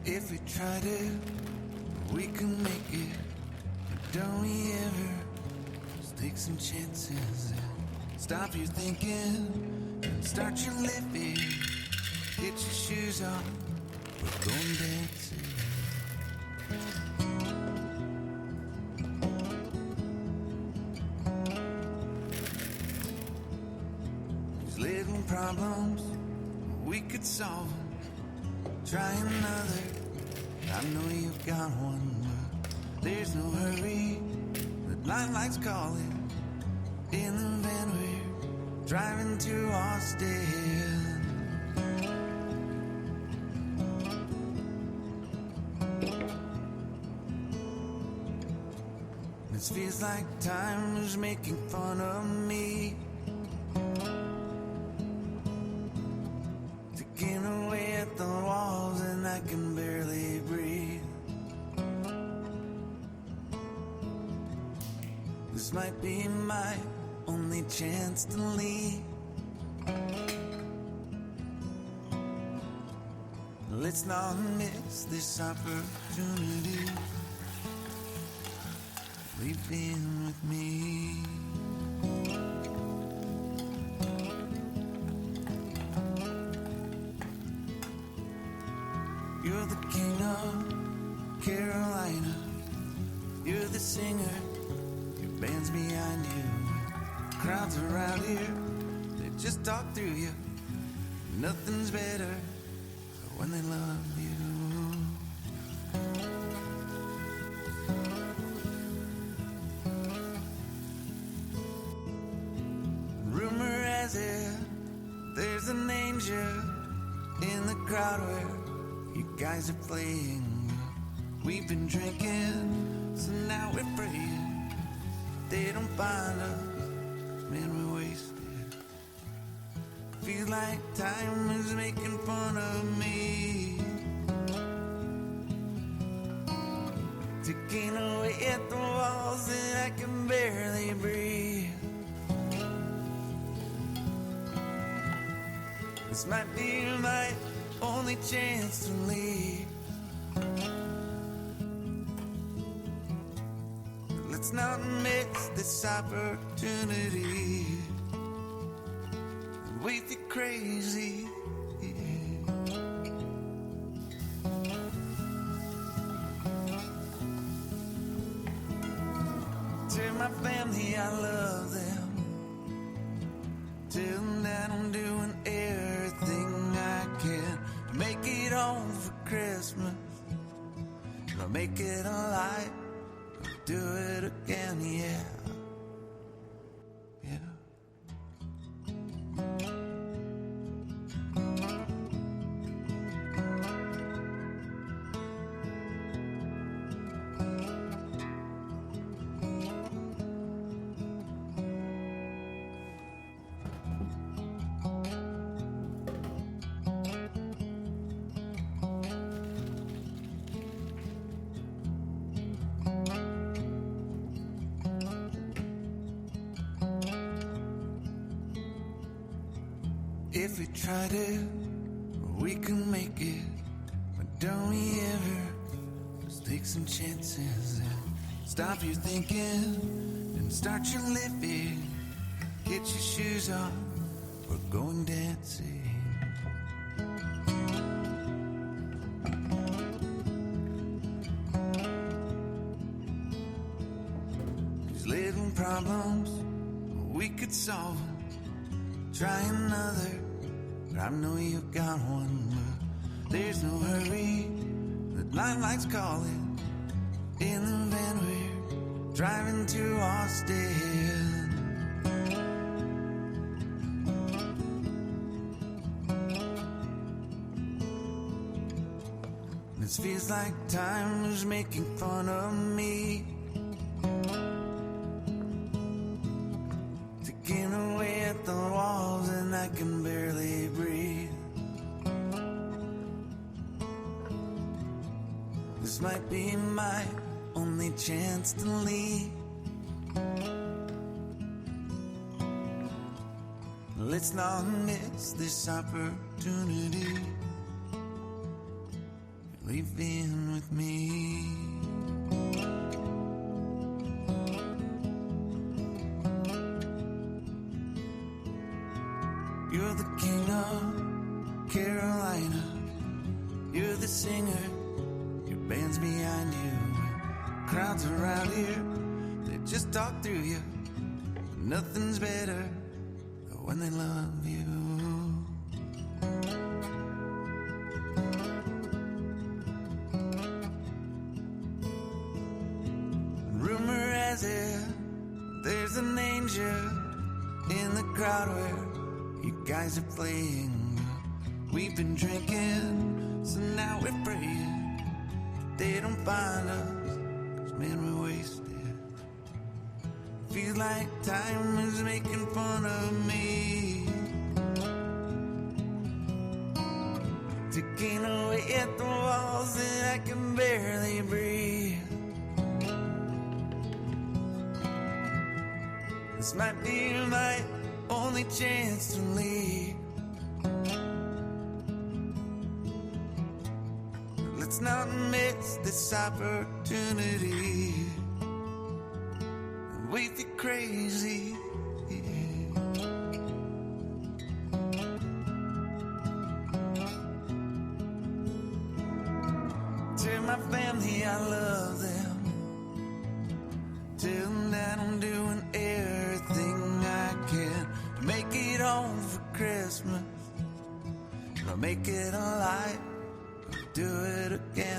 If we try to, we can make it. But don't we ever just take some chances and stop your thinking and start your living. Get your shoes on, we're going dancing. These little problems, we could solve them. Try another, I know you've got one, but there's no hurry. The nightlight's calling in the van we're driving to Austin. This feels like time is making fun of me, taking away at the walls and I can barely breathe. This might be my only chance to leave. Let's not miss this opportunity. Leave in with me. You're the king of Carolina. You're the singer, your band's behind you. Crowds around here, they just talk through you. Nothing's better when they love you. Rumor has it, there's an angel in the crowd where you guys are playing. We've been drinking, so now we're praying they don't find us, man, we're wasted. Feels like time is making fun of me, taking away at the walls and I can barely breathe. This might be my only chance to leave. Let's not miss this opportunity. We feel crazy. Tell my family I love them. Tell them that I'm doing everything I can to make it home for Christmas. I'll make it a light, I'll do it again, yeah. Yeah. If we try to, we can make it. But don't we ever just take some chances and stop your thinking and start your living. Get your shoes on, we're going dancing. These little problems, we could solve them. Try another, but I know you've got one. But there's no hurry, the nightlight's calling in the van we're driving to Austin. This feels like time is making fun of me, taking away at the walls and I can barely breathe. This might be my only chance to leave. Let's not miss this opportunity. Leave singer, your band's behind you, crowds around here, they just talk through you. Nothing's better when they love you. Rumor has it there's an angel in the crowd where you guys are playing. We've been drinking, so now we're praying they don't find us, 'cause man, we're wasted. Feels like time is making fun of me, ticking away at the walls and I can barely breathe. This might be my only chance to leave. Let's not miss this opportunity. Wait, you crazy. Tell my family I love them. Tell them that I'm doing everything I can to make it home for Christmas. I'll make it alive, do it again.